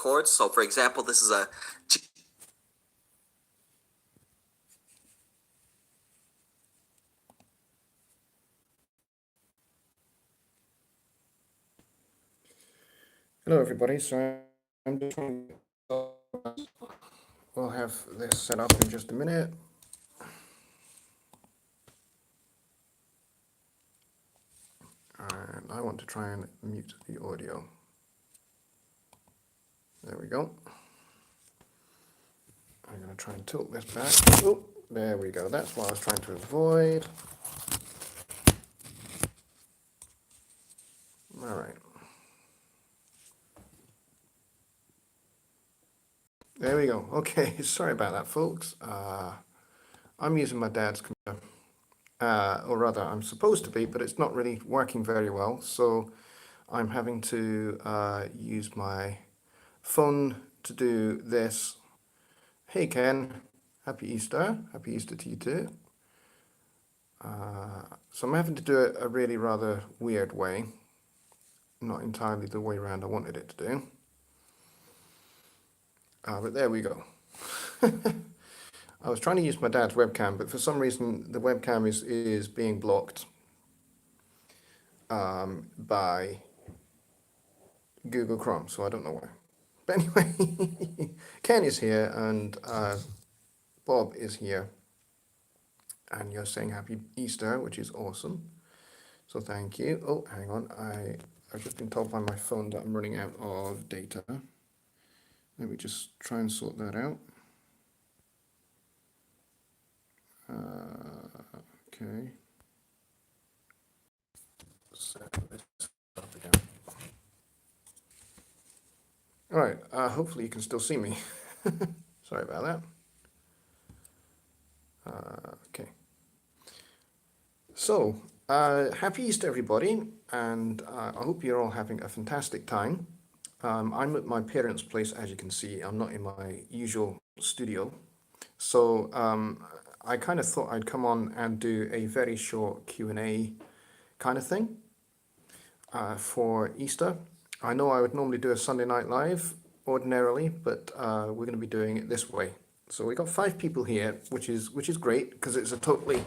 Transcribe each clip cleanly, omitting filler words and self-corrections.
chords. So for example, this is a Hello everybody, so I'm just trying to, we'll have this set up in just a minute. And I want to try and mute the audio. There we go. I'm going to try and tilt this back. Oh, there we go. That's what I was trying to avoid. All right. There we go. Okay, sorry about that, folks. I'm using my dad's computer, or rather, I'm supposed to be, but it's not really working very well. So I'm having to use my phone to do this. Hey, Ken. Happy Easter. Happy Easter to you too. So I'm having to do it a really rather weird way. Not entirely the way around I wanted it to do. But there we go. I was trying to use my dad's webcam, but for some reason the webcam is being blocked by Google Chrome, so I don't know why. But anyway, Ken is here and Bob is here. And you're saying happy Easter, which is awesome. So thank you. Oh, hang on. I've just been told by my phone that I'm running out of data. Let me just try and sort that out. Okay. Set this up again. All right. Hopefully you can still see me. Sorry about that. Okay. So, happy Easter, everybody, and I hope you're all having a fantastic time. I'm at my parents' place, as you can see. I'm not in my usual studio. So I kind of thought I'd come on and do a very short Q&A kind of thing for Easter. I know I would normally do a Sunday Night Live ordinarily, but we're going to be doing it this way. So we got 5 people here, which is great because it's a totally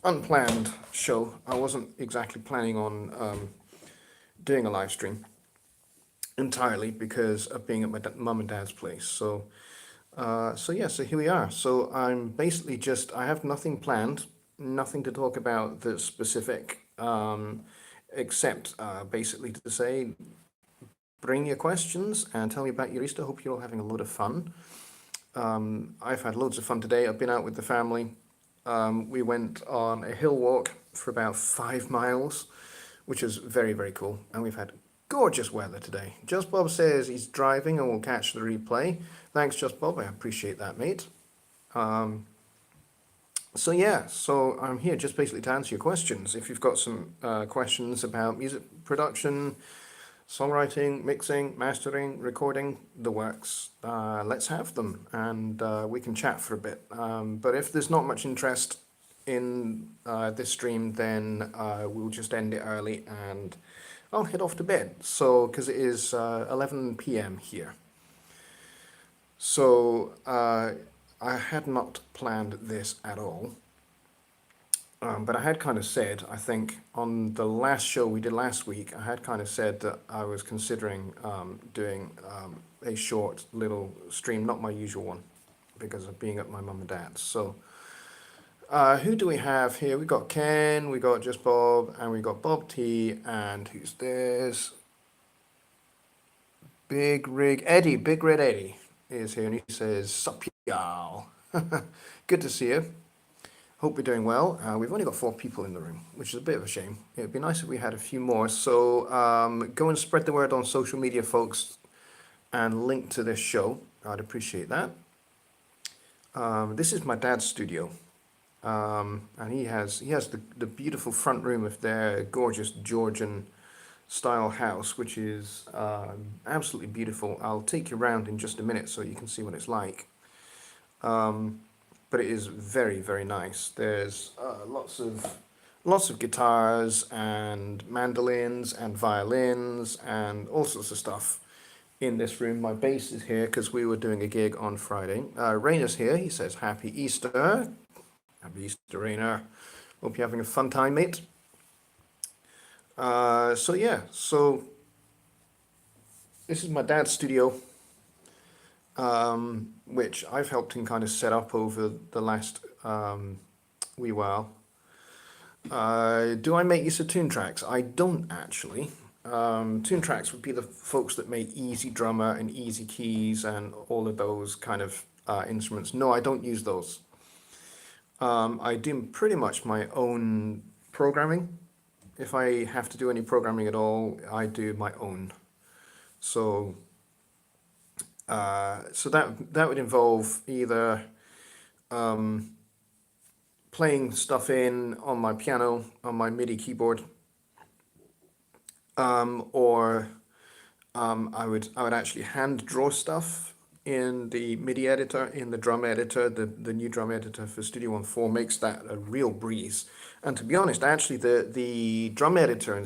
unplanned show. I wasn't exactly planning on doing a live stream entirely because of being at my mum and dad's place. So so here we are. So I'm basically I have nothing planned, nothing to talk about that's specific, except basically to say, bring your questions and tell me about your Easter. Hope you're all having a lot of fun. I've had loads of fun today. I've been out with the family. We went on a hill walk for about 5 miles, which is very, very cool. And we've had gorgeous weather today. Just Bob says he's driving and will catch the replay. Thanks, Just Bob. I appreciate that, mate. So yeah, so I'm here just basically to answer your questions. If you've got some questions about music production, songwriting, mixing, mastering, recording, the works, let's have them and we can chat for a bit. But if there's not much interest in this stream, then we'll just end it early and I'll head off to bed. So, because it is 11 p.m. here. So, I had not planned this at all. But I had kind of said, I think, on the last show we did last week, I had kind of said that I was considering doing a short little stream, not my usual one, because of being at my mum and dad's. So, who do we have here? We got Ken, we got Just Bob, and we got Bob T, and who's this? Big Rig Eddie, Big Red Eddie is here, and he says, "Sup y'all." Good to see you. Hope you're doing well. We've only got 4 people in the room, which is a bit of a shame. It'd be nice if we had a few more. So go and spread the word on social media, folks, and link to this show. I'd appreciate that. This is my dad's studio, and he has the beautiful front room of their gorgeous Georgian style house, which is absolutely beautiful. I'll take you around in just a minute so you can see what it's like. But it is very, very nice. There's lots of guitars and mandolins and violins and all sorts of stuff in this room. My bass is here because we were doing a gig on Friday. Rainer's here. He says, Happy Easter. Happy Easter, Rainer. Hope you're having a fun time, mate. So this is my dad's studio, which I've helped him kind of set up over the last wee while. Do I make use of Toontracks? I don't actually. Toontracks would be the folks that make Easy Drummer and Easy Keys and all of those kind of instruments. No, I don't use those. I do pretty much my own programming. If I have to do any programming at all, I do my own. So that would involve either playing stuff in on my piano, on my MIDI keyboard, or I would actually hand draw stuff in the MIDI editor, in the drum editor. The new drum editor for Studio One 4 makes that a real breeze. And to be honest, actually the drum editor in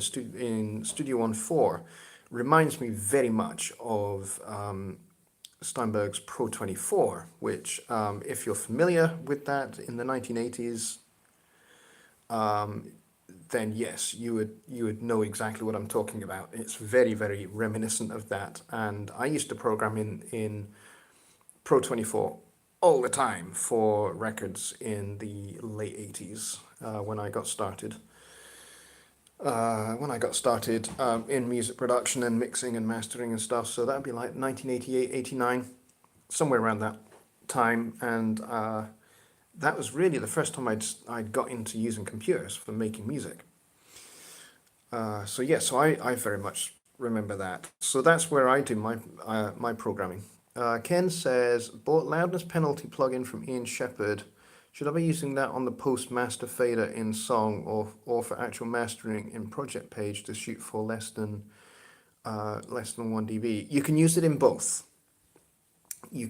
Studio One 4 reminds me very much of Steinberg's Pro 24, which if you're familiar with that in the 1980s, then yes, you would know exactly what I'm talking about. It's very, very reminiscent of that. And I used to program in Pro 24 all the time for records in the late 80s when I got started. In music production and mixing and mastering and stuff. So that'd be like 1988, 89, somewhere around that time. And that was really the first time I'd got into using computers for making music. So I very much remember that. So that's where I do my programming. Ken says, bought loudness penalty plugin from Ian Shepherd. Should I be using that on the post master fader in song or for actual mastering in project page to shoot for less than 1 dB? You can use it in both. If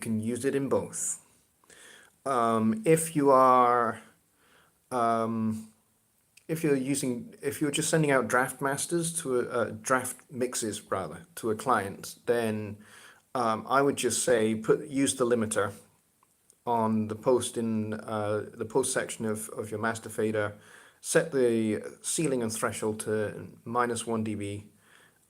you're just sending out draft masters to draft mixes rather to a client, then I would just say use the limiter on the post in the post section of your master fader, set the ceiling and threshold to -1 dB,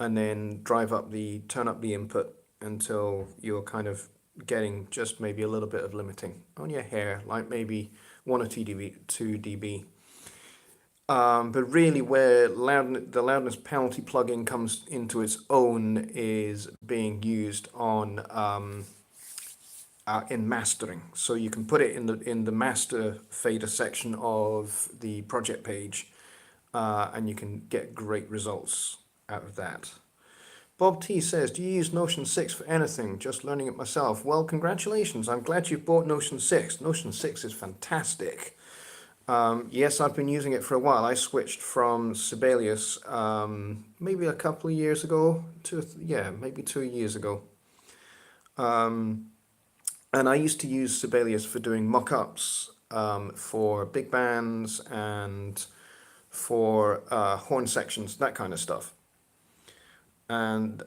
and then turn up the input until you're kind of getting just maybe a little bit of limiting on your hair, like maybe 1 or 2 dB. But really where the loudness penalty plugin comes into its own is being used on in mastering. So you can put it in the master fader section of the project page, and you can get great results out of that. Bob T says, do you use Notion 6 for anything? Just learning it myself. Well, congratulations. I'm glad you've bought Notion 6. Notion 6 is fantastic. Yes, I've been using it for a while. I switched from Sibelius maybe a couple of years ago, maybe 2 years ago. And I used to use Sibelius for doing mock-ups for big bands and for horn sections, that kind of stuff. And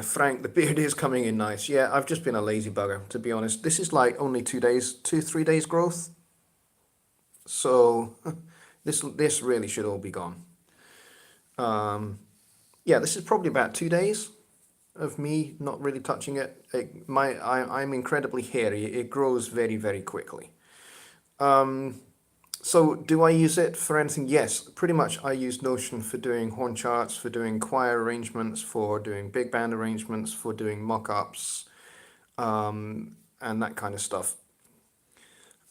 Frank, the beard is coming in nice. Yeah, I've just been a lazy bugger, to be honest. This is like only 3 days growth. So this really should all be gone. This is probably about 2 days of me not really touching it. I'm incredibly hairy. It grows very, very quickly. So do I use it for anything? Yes, pretty much. I use Notion for doing horn charts, for doing choir arrangements, for doing big band arrangements, for doing mock-ups, and that kind of stuff.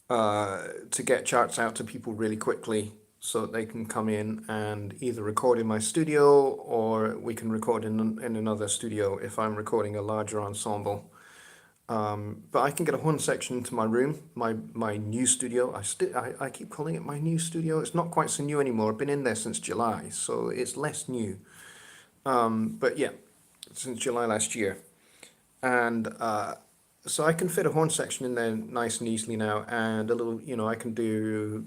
To get charts out to people really quickly so that they can come in and either record in my studio or we can record in another studio if I'm recording a larger ensemble. But I can get a horn section into my room, my new studio. I keep calling it my new studio. It's not quite so new anymore. I've been in there since July, so it's less new. But yeah, since July last year. And so I can fit a horn section in there nice and easily now, and a little, I can do,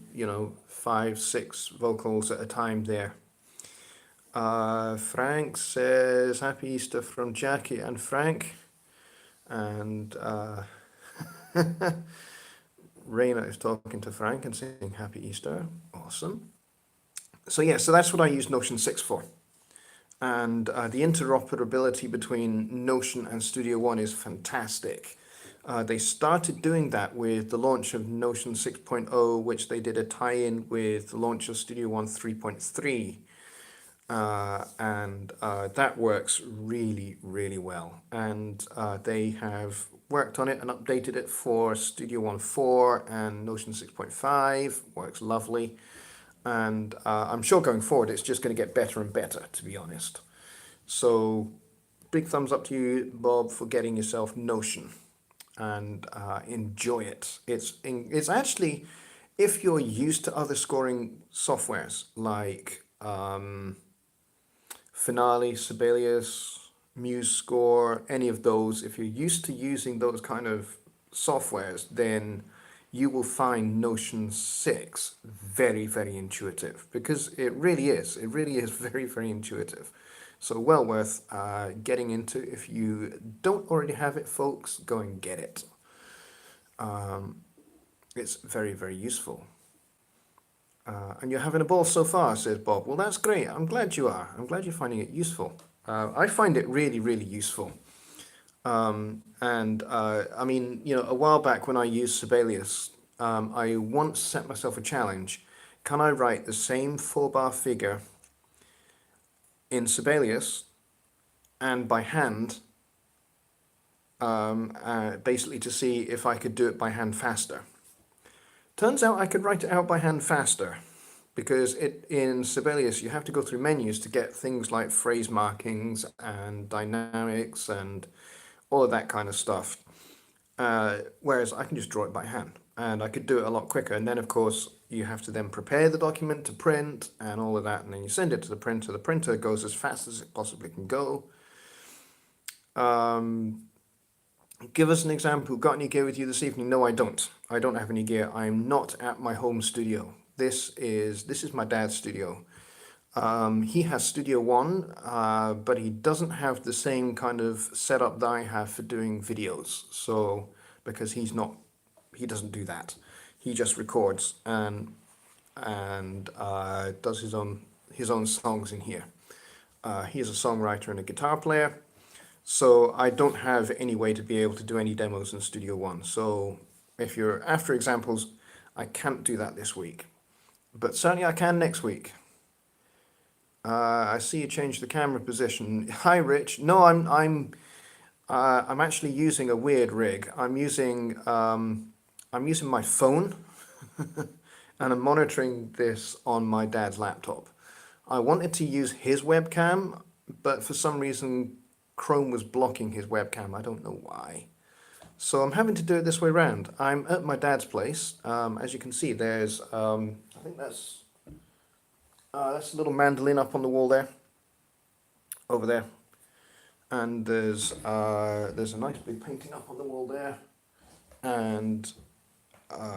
5, 6 vocals at a time there. Frank says Happy Easter from Jackie and Frank. And Raina is talking to Frank and saying Happy Easter. Awesome. So yeah, so that's what I use Notion 6 for. And the interoperability between Notion and Studio One is fantastic. They started doing that with the launch of Notion 6.0, which they did a tie-in with the launch of Studio One 3.3. And that works really, really well. And they have worked on it and updated it for Studio One 4 and Notion 6.5. Works lovely. And I'm sure going forward, it's just going to get better and better, to be honest. So big thumbs up to you, Bob, for getting yourself Notion, and enjoy it. It's actually, if you're used to other scoring softwares like Finale, Sibelius, MuseScore, any of those, if you're used to using those kind of softwares, then you will find Notion 6 very, very intuitive, because it really is. It really is very, very intuitive. So well worth getting into. If you don't already have it, folks, go and get it. It's very, very useful. And you're having a ball so far, says Bob. Well, that's great. I'm glad you are. I'm glad you're finding it useful. I find it really, really useful. I mean, you know, a while back when I used Sibelius, I once set myself a challenge. Can I write the same 4-bar figure in Sibelius and by hand, basically to see if I could do it by hand faster? Turns out I could write it out by hand faster, because in Sibelius you have to go through menus to get things like phrase markings and dynamics and all of that kind of stuff. Whereas I can just draw it by hand, and I could do it a lot quicker. And then, of course, you have to then prepare the document to print and all of that, and then you send it to the printer. The printer goes as fast as it possibly can go. Give us an example. Got any gear with you this evening? No, I don't. I don't have any gear. I'm not at my home studio. This is my dad's studio. He has Studio One, but he doesn't have the same kind of setup that I have for doing videos. So, because he doesn't do that. He just records and does his own songs in here. He is a songwriter and a guitar player. So I don't have any way to be able to do any demos in Studio One. So if you're after examples, I can't do that this week, but certainly I can next week. I see you changed the camera position. Hi, Rich. No, I'm actually using a weird rig. I'm using my phone, and I'm monitoring this on my dad's laptop. I wanted to use his webcam, but for some reason Chrome was blocking his webcam. I don't know why. So I'm having to do it this way around. I'm at my dad's place. As you can see, there's I think that's a little mandolin up on the wall there, over there, and there's a nice big painting up on the wall there. And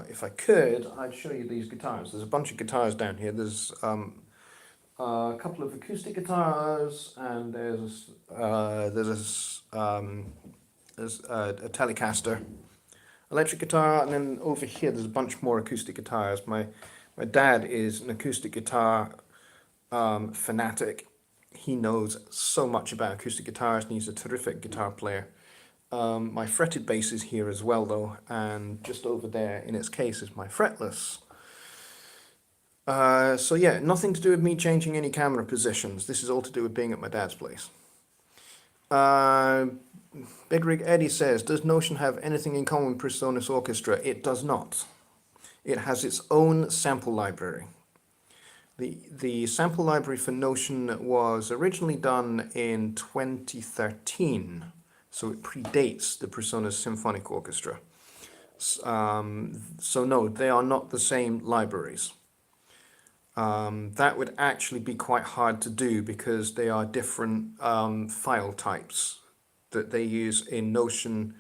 if I could, I'd show you these guitars. There's a bunch of guitars down here. There's a couple of acoustic guitars, and there's a Telecaster electric guitar, and then over here there's a bunch more acoustic guitars. My dad is an acoustic guitar fanatic. He knows so much about acoustic guitars, and he's a terrific guitar player. My fretted bass is here as well, though, and just over there in its case is my fretless. So yeah, nothing to do with me changing any camera positions. This is all to do with being at my dad's place. Big Rig Eddie says, does Notion have anything in common with PreSonus Orchestra? It does not. It has its own sample library. The sample library for Notion was originally done in 2013, so it predates the PreSonus Symphonic Orchestra. So no, they are not the same libraries. That would actually be quite hard to do, because they are different file types that they use in Notion,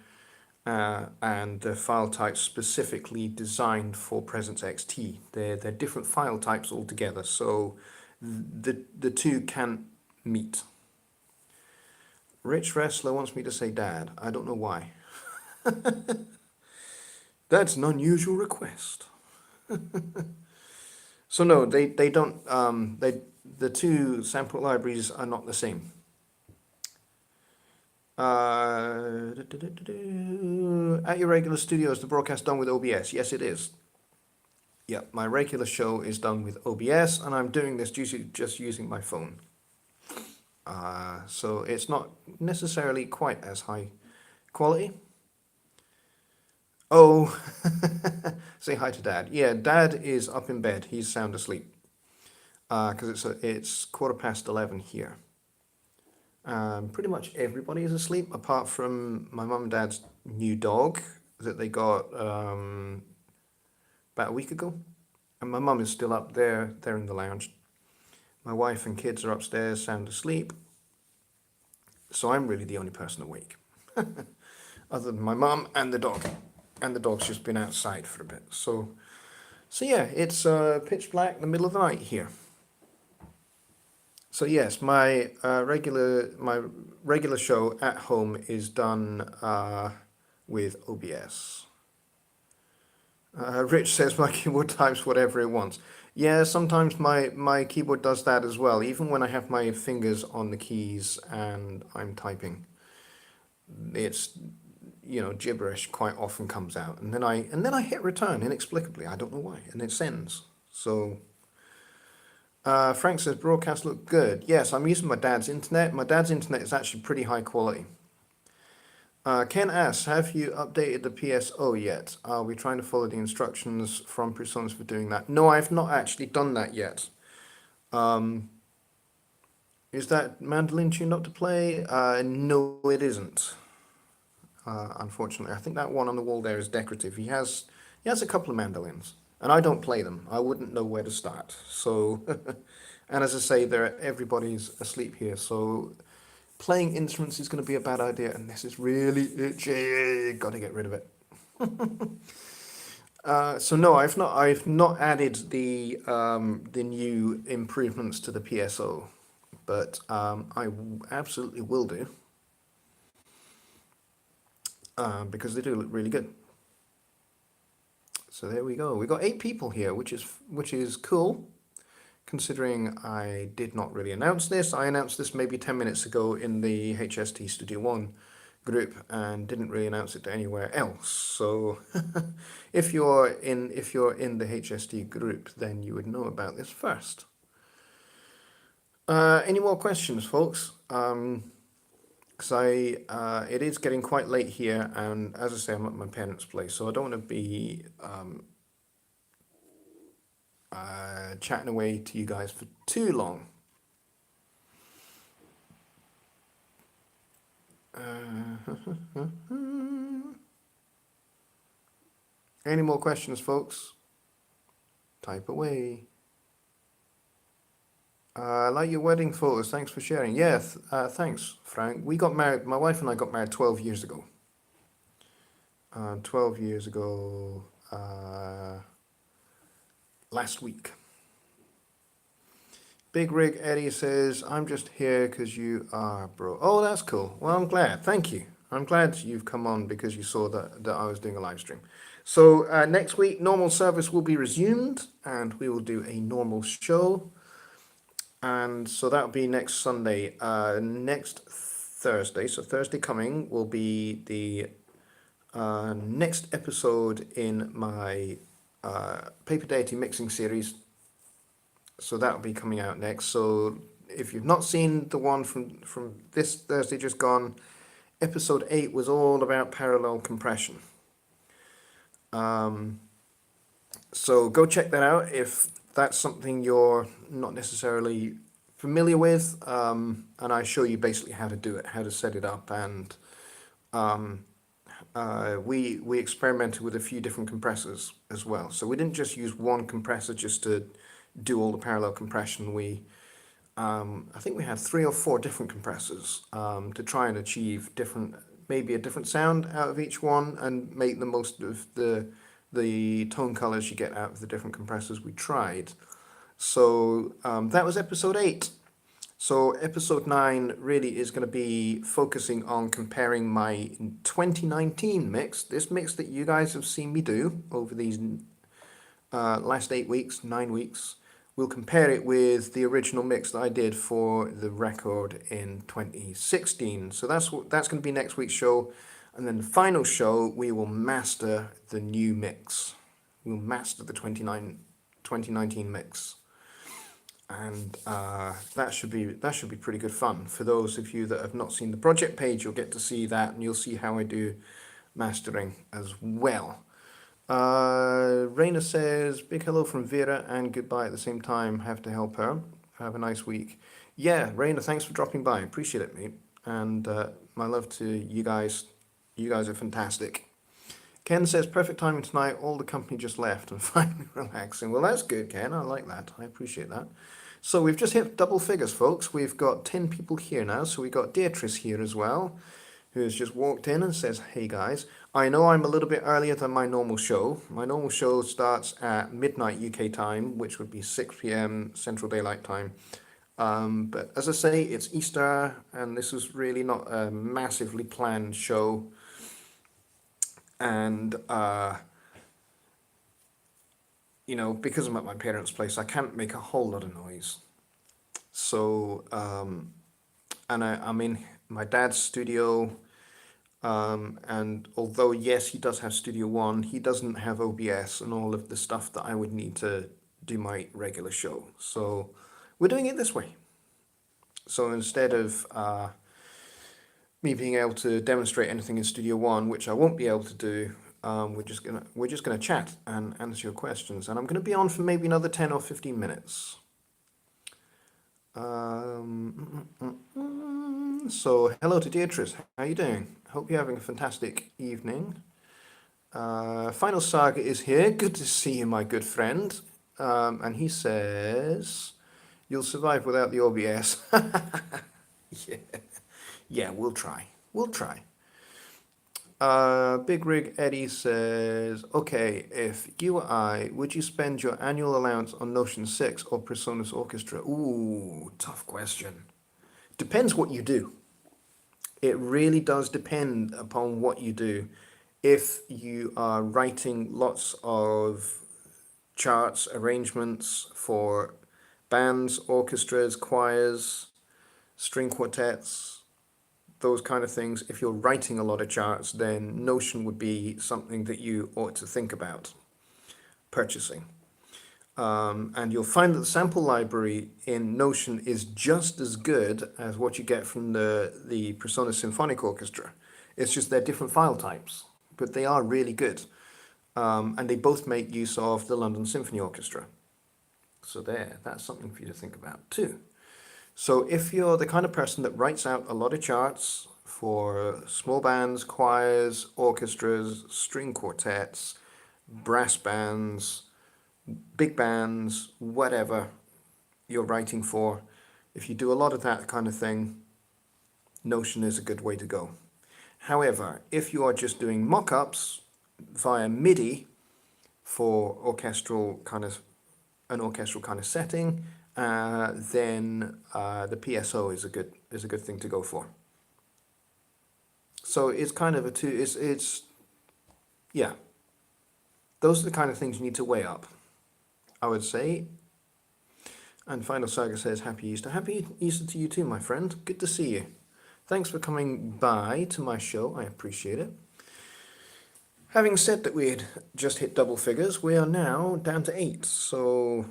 and the file types specifically designed for Presence XT. They're different file types altogether, so the two can't meat. Rich Wrestler wants me to say dad. I don't know why. That's an unusual request. So no, they don't, the two sample libraries are not the same. At your regular studio, is the broadcast done with OBS? Yes, it is. Yeah, my regular show is done with OBS, and I'm doing this just using my phone. So it's not necessarily quite as high quality. Oh, say hi to Dad. Yeah, Dad is up in bed. He's sound asleep. Because it's 11:15 here. Pretty much everybody is asleep apart from my mum and dad's new dog that they got about a week ago. And my mum is still up there. They're in the lounge. My wife and kids are upstairs, sound asleep. So I'm really the only person awake, other than my mum and the dog. And the dog's just been outside for a bit. So yeah, it's pitch black in the middle of the night here. So yes, my regular show at home is done with OBS. Rich says my keyboard types whatever it wants. Yeah, sometimes my keyboard does that as well, even when I have my fingers on the keys and I'm typing. It's, gibberish quite often comes out, and then I hit return inexplicably. I don't know why, and it sends. So Frank says broadcast look good. Yes, I'm using my dad's internet. My dad's internet is actually pretty high quality. Ken asks, have you updated the PSO yet? Are we trying to follow the instructions from PreSonus for doing that? No, I've not actually done that yet. Is that mandolin tuned up to play? No, it isn't. Unfortunately, I think that one on the wall there is decorative. He has a couple of mandolins, and I don't play them. I wouldn't know where to start. So, and as I say, everybody's asleep here, so playing instruments is going to be a bad idea, and this is really itchy. Got to get rid of it. So no, I've not added the new improvements to the PSO, but I absolutely will do. Because they do look really good. So there we go. We got 8 people here, which is cool, considering I did not really announce this. I announced this maybe 10 minutes ago in the HST Studio One group and didn't really announce it to anywhere else. So if you're in the HST group, then you would know about this first. Any more questions, folks? Because it is getting quite late here, and as I say, I'm at my parents' place, so I don't want to be chatting away to you guys for too long. Any more questions, folks? Type away. I like your wedding photos. Thanks for sharing. Yeah, thanks, Frank. We got married. My wife and I got married 12 years ago. 12 years ago last week. Big Rig Eddie says, I'm just here because you are, bro. Oh, that's cool. Well, I'm glad. Thank you. I'm glad you've come on because you saw that I was doing a live stream. So next week, normal service will be resumed, and we will do a normal show. And so that'll be next Sunday. Next Thursday, so Thursday coming, will be the next episode in my Paper Deity mixing series. So that'll be coming out next. So if you've not seen the one from this Thursday just gone, episode 8 was all about parallel compression. So go check that out if that's something you're not necessarily familiar with, and I show you basically how to do it, how to set it up, and we experimented with a few different compressors as well. So we didn't just use one compressor just to do all the parallel compression. I think we had 3 or 4 different compressors to try and achieve maybe a different sound out of each one and make the most of the tone colors you get out of the different compressors we tried. So that was episode 8. So episode 9 really is going to be focusing on comparing my 2019 mix, this mix that you guys have seen me do over these last 8 weeks, 9 weeks. We'll compare it with the original mix that I did for the record in 2016. So that's going to be next week's show. And then the final show, we will master the new mix. We'll master the 2019 mix. And that should be pretty good fun. For those of you that have not seen the project page, you'll get to see that, and you'll see how I do mastering as well. Raina says, big hello from Vera and goodbye at the same time. Have to help her. Have a nice week. Yeah, Raina, thanks for dropping by. Appreciate it, mate. And my love to you guys. You guys are fantastic. Ken says, perfect timing tonight. All the company just left and finally relaxing. Well, that's good, Ken. I like that. I appreciate that. So we've just hit double figures, folks. We've got 10 people here now. So we've got Beatrice here as well, who has just walked in and says, hey guys. I know I'm a little bit earlier than my normal show. My normal show starts at midnight UK time, which would be 6 p.m. Central Daylight Time. But as I say, it's Easter, and this is really not a massively planned show. And, you know, because I'm at my parents' place, I can't make a whole lot of noise. So, and I'm in my dad's studio. And although, yes, he does have Studio One, he doesn't have OBS and all of the stuff that I would need to do my regular show. So we're doing it this way. So instead of me being able to demonstrate anything in Studio One, which I won't be able to do, we're just gonna chat and answer your questions. And I'm gonna be on for maybe another 10 or 15 minutes. So hello to Beatrice. How are you doing? Hope you're having a fantastic evening. Final Saga is here. Good to see you, my good friend. And he says, you'll survive without the OBS. Yeah. Yeah, we'll try. We'll try. Big Rig Eddie says, okay, if you or I, would you spend your annual allowance on Notion 6 or PreSonus Orchestra? Ooh, tough question. Depends what you do. It really does depend upon what you do. If you are writing lots of charts, arrangements for bands, orchestras, choirs, string quartets, those kind of things, if you're writing a lot of charts, then Notion would be something that you ought to think about purchasing. And you'll find that the sample library in Notion is just as good as what you get from the PreSonus Symphonic Orchestra. It's just they're different file types, but they are really good. And they both make use of the London Symphony Orchestra. So that's something for you to think about too. So if you're the kind of person that writes out a lot of charts for small bands, choirs, orchestras, string quartets, brass bands, big bands, whatever you're writing for, if you do a lot of that kind of thing, Notion is a good way to go. However, if you are just doing mock-ups via MIDI for an orchestral kind of setting, then the PSO is a good thing to go for. So it's kind of yeah. Those are the kind of things you need to weigh up, I would say. And Final Saga says, Happy Easter. Happy Easter to you too, my friend. Good to see you. Thanks for coming by to my show. I appreciate it. Having said that we had just hit double figures, we are now down to 8. So,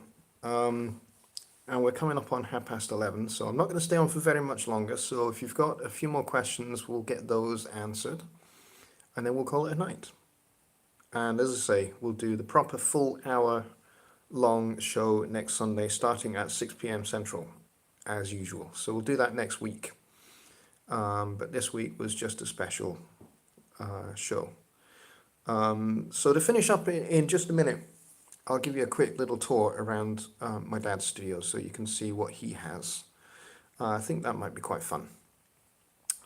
and we're coming up on 11:30. So I'm not going to stay on for very much longer. So if you've got a few more questions, we'll get those answered. And then we'll call it a night. And as I say, we'll do the proper full hour long show next Sunday, starting at 6 p.m. Central, as usual. So we'll do that next week. But this week was just a special show. So to finish up in just a minute, I'll give you a quick little tour around my dad's studio so you can see what he has. I think that might be quite fun.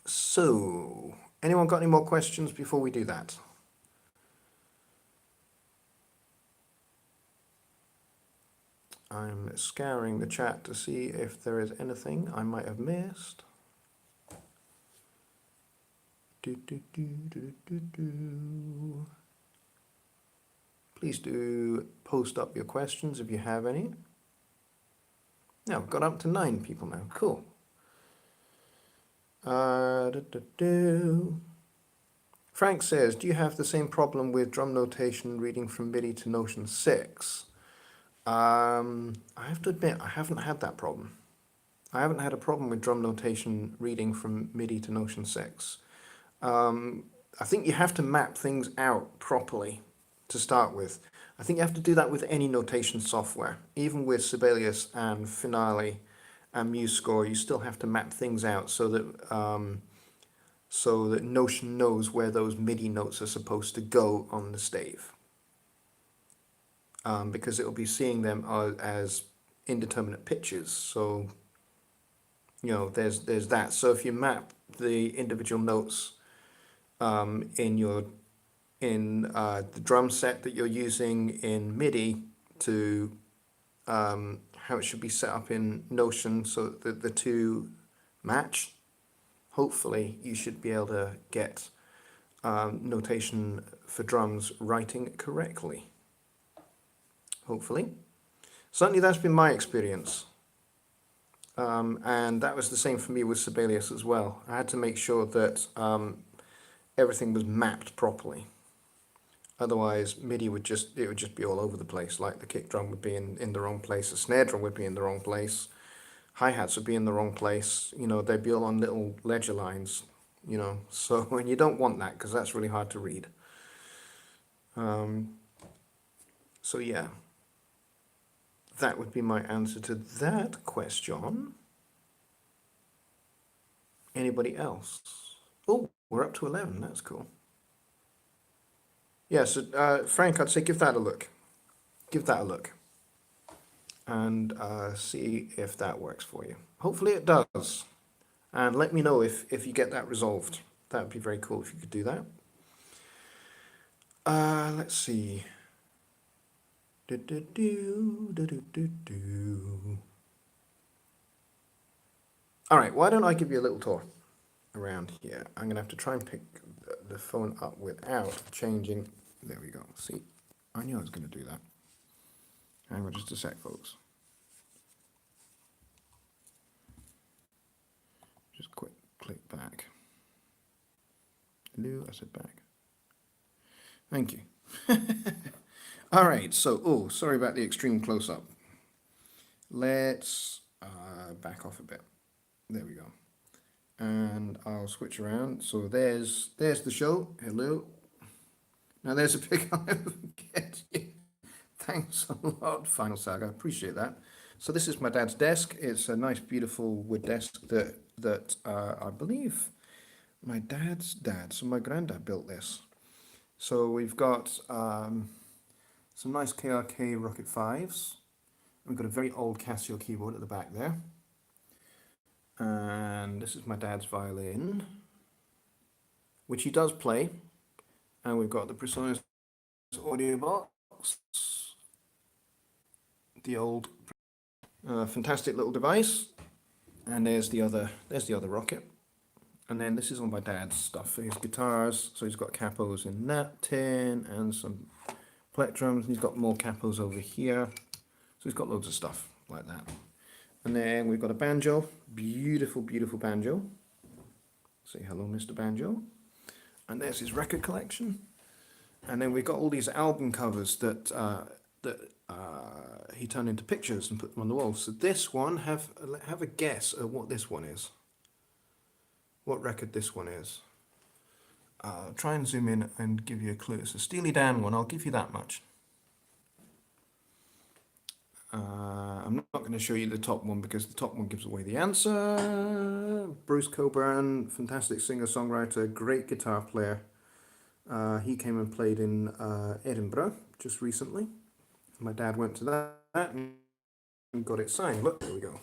So, anyone got any more questions before we do that? I'm scouring the chat to see if there is anything I might have missed. Please do post up your questions if you have any. Now, we've got up to 9 people now. Cool. Frank says, do you have the same problem with drum notation reading from MIDI to Notion 6? I have to admit, I haven't had that problem. I haven't had a problem with drum notation reading from MIDI to Notion 6. I think you have to map things out properly to start with. I think you have to do that with any notation software. Even with Sibelius and Finale and MuseScore, you still have to map things out so that Notion knows where those MIDI notes are supposed to go on the stave. Because it will be seeing them as indeterminate pitches. So, you know, there's that. So if you map the individual notes in the drum set that you're using in MIDI to how it should be set up in Notion so that the two match, hopefully you should be able to get notation for drums writing correctly. Hopefully. Certainly that's been my experience. And that was the same for me with Sibelius as well. I had to make sure that everything was mapped properly. Otherwise, MIDI would just be all over the place. Like the kick drum would be in the wrong place, the snare drum would be in the wrong place, hi-hats would be in the wrong place. You know, they'd be all on little ledger lines. You know, so and you don't want that because that's really hard to read. So yeah, that would be my answer to that question. Anybody else? Oh, we're up to 11. That's cool. Yeah, so Frank, I'd say give that a look. Give that a look. And see if that works for you. Hopefully it does. And let me know if you get that resolved. That would be very cool if you could do that. Let's see. All right, why don't I give you a little tour around here? I'm going to have to try and pick the phone up without changing. There we go. See, I knew I was going to do that. Hang on just a sec, folks. Just quick click back. Hello, I said back. Thank you. All right, so, oh, sorry about the extreme close-up. Let's back off a bit. There we go. And I'll switch around. So there's the show. Hello. Now there's a pic I'll never forget you. Thanks a lot, Final Saga. Appreciate that. So this is my dad's desk. It's a nice, beautiful wood desk that I believe my dad's dad, so my granddad built this. So we've got some nice KRK Rocket 5s. We've got a very old Casio keyboard at the back there. And this is my dad's violin, which he does play. And we've got the Presonus audio box, the old fantastic little device. And there's the other Rocket. And then this is all my dad's stuff, his guitars. So he's got capos in that tin and some plectrums. And he's got more capos over here. So he's got loads of stuff like that. And then we've got a banjo, beautiful, beautiful banjo. Say hello, Mr. Banjo. And there's his record collection. And then we've got all these album covers that he turned into pictures and put them on the wall. So this one, have a guess at what this one is. What record this one is. I'll try and zoom in and give you a clue. It's a Steely Dan one, I'll give you that much. I'm not going to show you the top one because the top one gives away the answer. Bruce Coburn, fantastic singer-songwriter, great guitar player. He came and played in Edinburgh just recently. My dad went to that and got it signed. Look, there we go.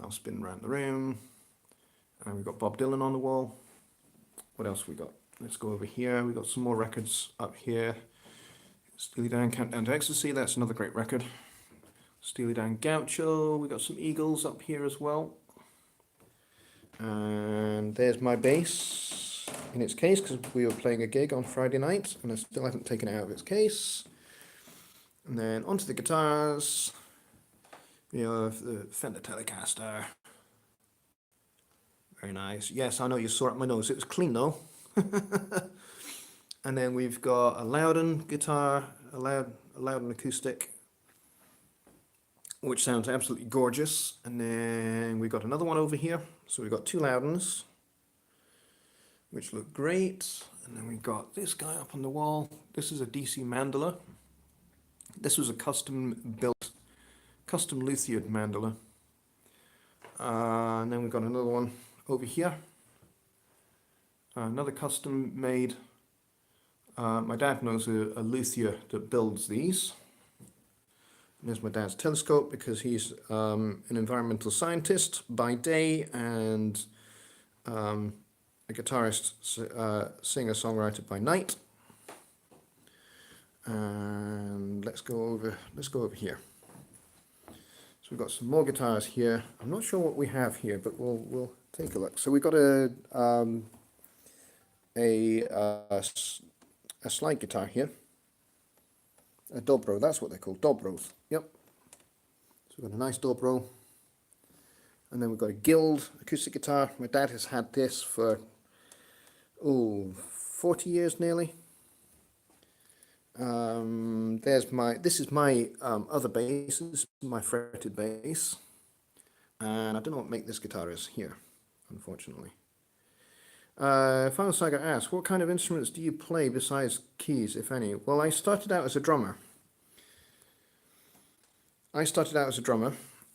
I'll spin around the room. And we've got Bob Dylan on the wall. What else we got? Let's go over here. We've got some more records up here. Steely Dan, Countdown to Ecstasy, that's another great record. Steely Dan Gaucho, we got some Eagles up here as well. And there's my bass in its case, because we were playing a gig on Friday night, and I still haven't taken it out of its case. And then onto the guitars, we have the Fender Telecaster. Very nice. Yes, I know you saw it up my nose, it was clean though. And then we've got a Loudon guitar, a Loudon acoustic, which sounds absolutely gorgeous. And then we got another one over here. So we've got two Loudons, which look great. And then we've got this guy up on the wall. This is a DC Mandala. This was a custom built, custom luthier mandala. And then we've got another one over here. Another custom made. My dad knows a luthier that builds these. And there's my dad's telescope, because he's an environmental scientist by day and a guitarist, singer-songwriter by night. And let's go over here. So we've got some more guitars here. I'm not sure what we have here, but we'll take a look. So we've got a slide guitar here. A dobro, that's what they're called, dobros. Yep. So we've got a nice dobro. And then we've got a Guild acoustic guitar. My dad has had this for 40 years nearly. This is my other bass. This is my fretted bass, and I don't know what make this guitar is here, unfortunately. Final Saga asks, what kind of instruments do you play besides keys, if any? Well, I started out as a drummer.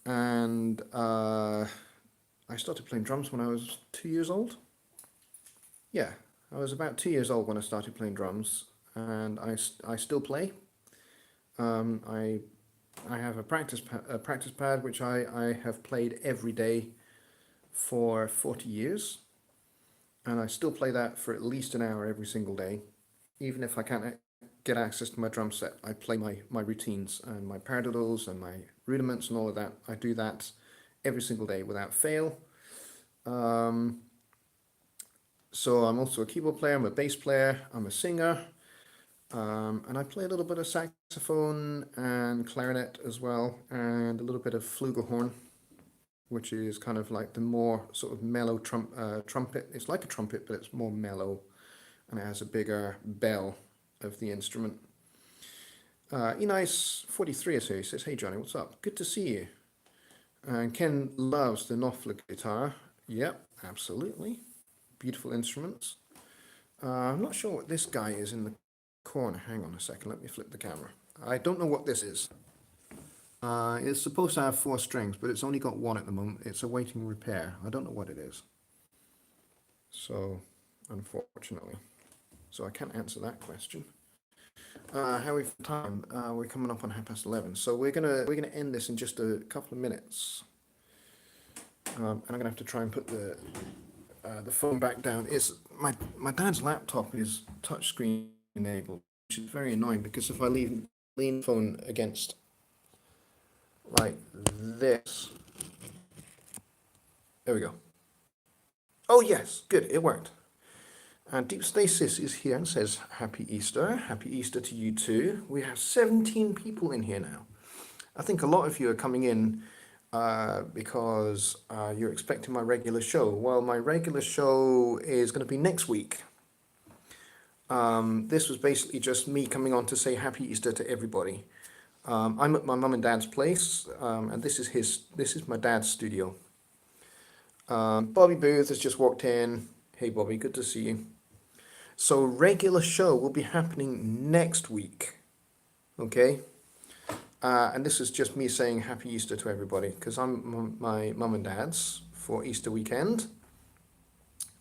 And I started playing drums when I was 2 years old. Yeah, I was about 2 years old when I started playing drums. And I still play. I have a practice pad which I have played every day for 40 years, and I still play that for at least an hour every single day. Even if I can't get access to my drum set, I play my routines and my paradiddles and my rudiments and all of that. I do that every single day without fail. So I'm also a keyboard player, I'm a bass player, I'm a singer. And I play a little bit of saxophone and clarinet as well, and a little bit of flugelhorn, which is kind of like the more sort of mellow trumpet. It's like a trumpet, but it's more mellow, and it has a bigger bell of the instrument. Enice43 is here. He says, hey Johnny, what's up? Good to see you. And Ken loves the Knopfler guitar. Yep, absolutely. Beautiful instruments. I'm not sure what this guy is in the corner. Hang on a second, let me flip the camera. I don't know what this is. It's supposed to have 4 strings, but it's only got 1 at the moment. It's awaiting repair. I don't know what it is. So, unfortunately. So I can't answer that question. How are we for time? We're coming up on 11:30. So we're gonna end this in just a couple of minutes. And I'm gonna have to try and put the phone back down. It's my dad's laptop is touchscreen enabled, which is very annoying, because if I lean the phone against like this, there we go. Oh yes, good, it worked. And Deep Stasis is here and says happy Easter to you too. We have 17 people in here now. I think a lot of you are coming in because you're expecting my regular show. Well, my regular show is going to be next week. This was basically just me coming on to say happy Easter to everybody. I'm at my mum and dad's place, and this is my dad's studio. Bobby Booth has just walked in. Hey Bobby, good to see you. So regular show will be happening next week, okay? And this is just me saying happy Easter to everybody, because I'm my mum and dad's for Easter weekend,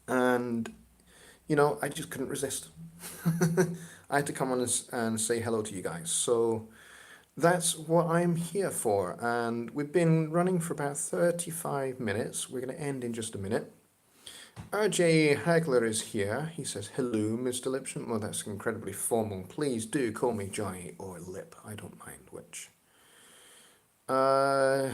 and you know, I just couldn't resist. I had to come on and say hello to you guys. So that's what I'm here for. And we've been running for about 35 minutes. We're going to end in just a minute. RJ Hagler is here. He says, hello, Mr. Lipson. Well, that's incredibly formal. Please do call me Johnny or Lip. I don't mind which. Uh,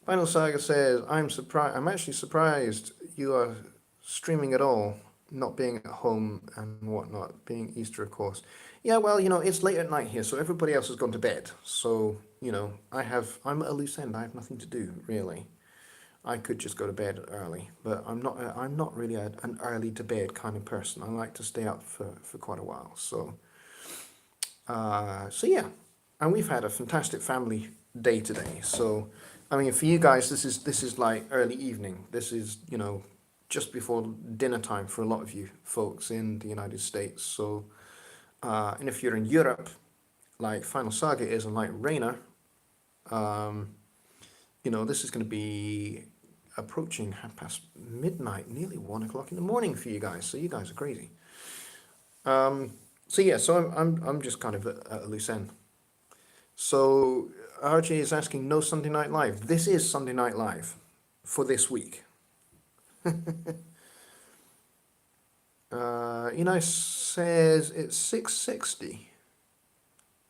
Final Saga says, I'm surprised. I'm actually surprised you are streaming at all, not being at home and whatnot, being Easter, of course. Yeah, well, it's late at night here, so everybody else has gone to bed. So, I'm at a loose end. I have nothing to do, really. I could just go to bed early, but I'm not really an early to bed kind of person. I like to stay up for quite a while. So yeah, and we've had a fantastic family day today. So, I mean, for you guys, this is like early evening. This is just before dinner time for a lot of you folks in the United States. So, and if you're in Europe, like Final Saga is, and like Reina, um, this is going to be approaching midnight, nearly 1 o'clock in the morning for you guys. So you guys are crazy. So yeah, so I'm just kind of at a loose end. So RJ is asking, no Sunday Night Live. This is Sunday Night Live for this week. Says it's 6:60.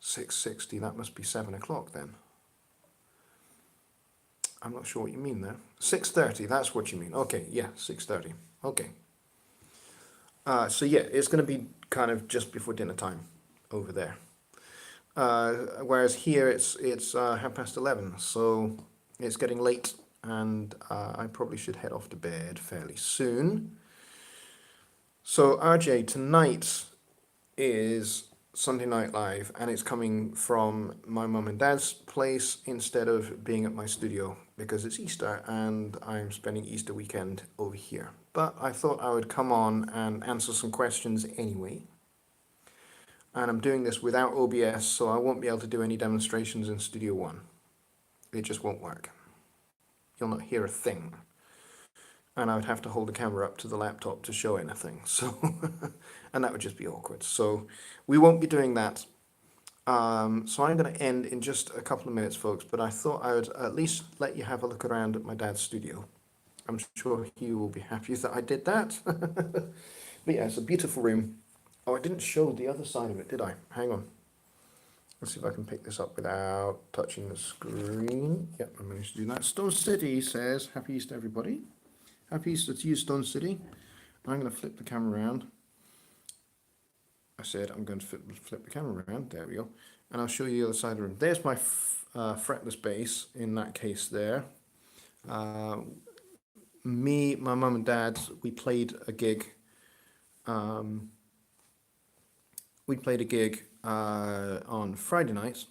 6:60, that must be 7 o'clock then. I'm not sure what you mean there. 6:30, that's what you mean. Okay, yeah, 6:30. Okay. So yeah, it's going to be kind of just before dinner time over there. Whereas here it's 11:30, so it's getting late, and I probably should head off to bed fairly soon. So RJ, tonight is Sunday Night Live, and it's coming from my mum and dad's place instead of being at my studio because it's Easter and I'm spending Easter weekend over here. But I thought I would come on and answer some questions anyway. And I'm doing this without OBS, so I won't be able to do any demonstrations in Studio One. It just won't work. You'll not hear a thing. And I would have to hold the camera up to the laptop to show anything. So, and that would just be awkward. So we won't be doing that. So I'm going to end in just a couple of minutes, folks. But I thought I would at least let you have a look around at my dad's studio. I'm sure he will be happy that I did that. But yeah, it's a beautiful room. Oh, I didn't show the other side of it, did I? Hang on. Let's see if I can pick this up without touching the screen. Yep, I managed to do that. Stone City says, Happy Easter, everybody. Happy Easter to you, Stone City. I'm going to flip the camera around. I said I'm going to flip the camera around. There we go. And I'll show you the other side of the room. There's my fretless bass in that case there. Me, my mum and dad, we played a gig. On Friday nights.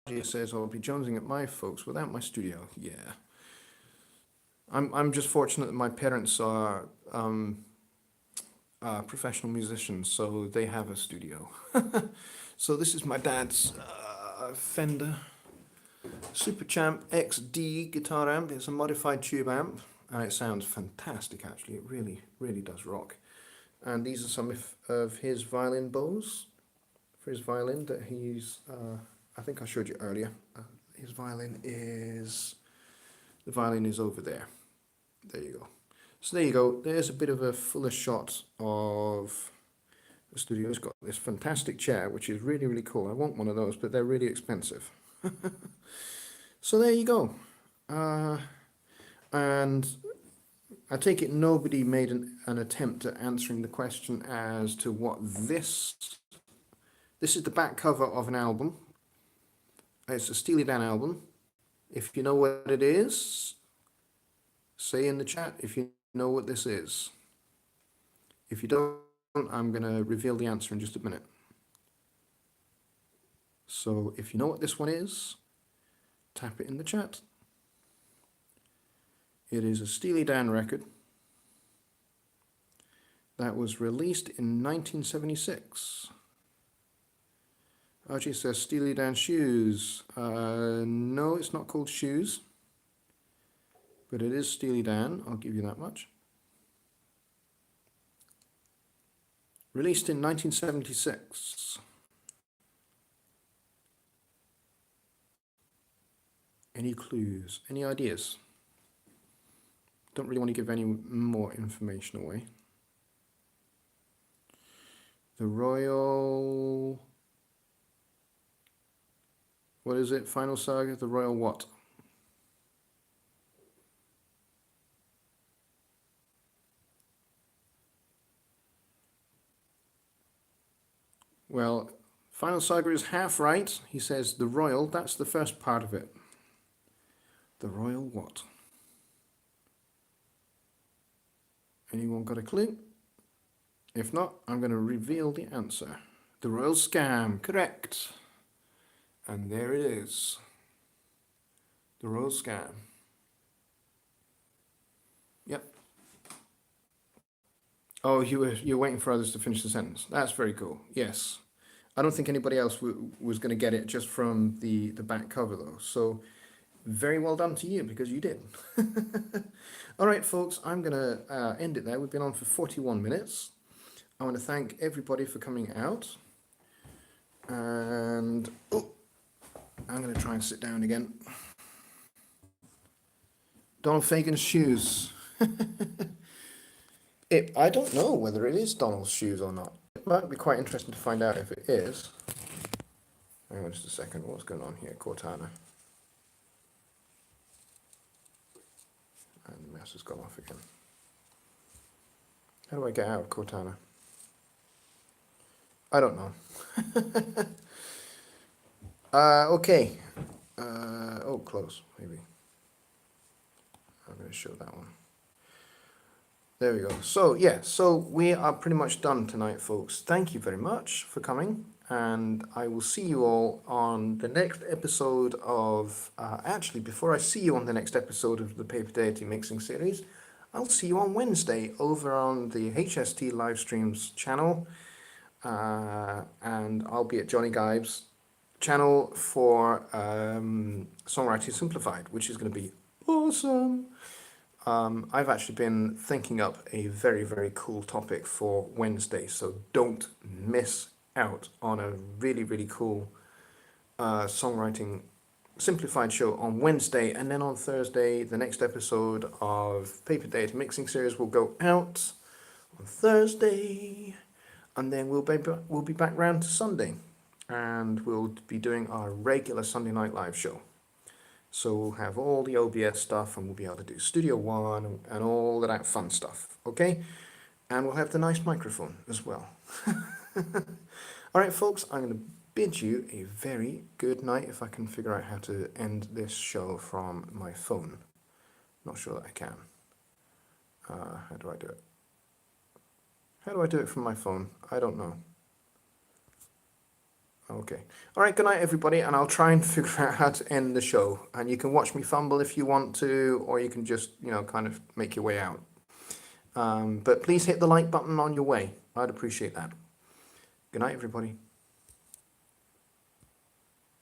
It says I'll be jonesing at my folks without my studio. Yeah. I'm just fortunate that my parents are professional musicians, so they have a studio. So this is my dad's Fender Super Champ XD guitar amp. It's a modified tube amp, and it sounds fantastic. Actually, it really, really does rock. And these are some of his violin bows for his violin that he's. I think I showed you earlier. His violin is. The violin is over there. There you go. So there you go. There's a bit of a fuller shot of the studio. It's got this fantastic chair, which is really, really cool. I want one of those, but they're really expensive. So there you go. And I take it nobody made an attempt at answering the question as to what this is the back cover of an album. It's a Steely Dan album. If you know what it is, say in the chat if you know what this is. If you don't, I'm going to reveal the answer in just a minute. So if you know what this one is, tap it in the chat. It is a Steely Dan record that was released in 1976. Archie says Steely Dan Shoes. No, it's not called Shoes, but it is Steely Dan. I'll give you that much. Released in 1976. Any clues? Any ideas? Don't really want to give any more information away. The Royal... What is it? Final Saga? The Royal what? Well, Final Saga is half right. He says the Royal, that's the first part of it. The Royal what? Anyone got a clue? If not, I'm going to reveal the answer. The Royal Scam, correct. And there it is. The Royal Scam. Yep. Oh, you're waiting for others to finish the sentence. That's very cool. Yes. I don't think anybody else was going to get it just from the back cover, though. So very well done to you, because you did. All right, folks, I'm going to end it there. We've been on for 41 minutes. I want to thank everybody for coming out. And I'm going to try and sit down again. Donald Fagen's shoes. I don't know whether it is Donald's shoes or not. It might be quite interesting to find out if it is. Hang on just a second. What's going on here? Cortana. And the mouse has gone off again. How do I get out of Cortana? I don't know. Okay. Oh, close, maybe. I'm going to show that one. There we go. So, yeah, so we are pretty much done tonight, folks. Thank you very much for coming. And I will see you all on the next episode of... actually, before I see you on the next episode of the Paper Deity Mixing Series, I'll see you on Wednesday over on the HST Livestreams channel. And I'll be at Johnny Gibe's channel for Songwriting Simplified, which is going to be awesome. I've actually been thinking up a very, very cool topic for Wednesday, so don't miss out on a really, really cool Songwriting Simplified show on Wednesday. And then on Thursday, the next episode of Paper Deity Mixing Series will go out on Thursday. And then we'll be back round to Sunday, and we'll be doing our regular Sunday Night Live show. So we'll have all the OBS stuff, and we'll be able to do Studio One and all of that fun stuff, okay? And we'll have the nice microphone as well. All right, folks, I'm going to bid you a very good night if I can figure out how to end this show from my phone. Not sure that I can. How do I do it? How do I do it from my phone? I don't know. Okay. All right, good night, everybody, and I'll try and figure out how to end the show. And you can watch me fumble if you want to, or you can just, kind of make your way out. But please hit the like button on your way. I'd appreciate that. Good night, everybody.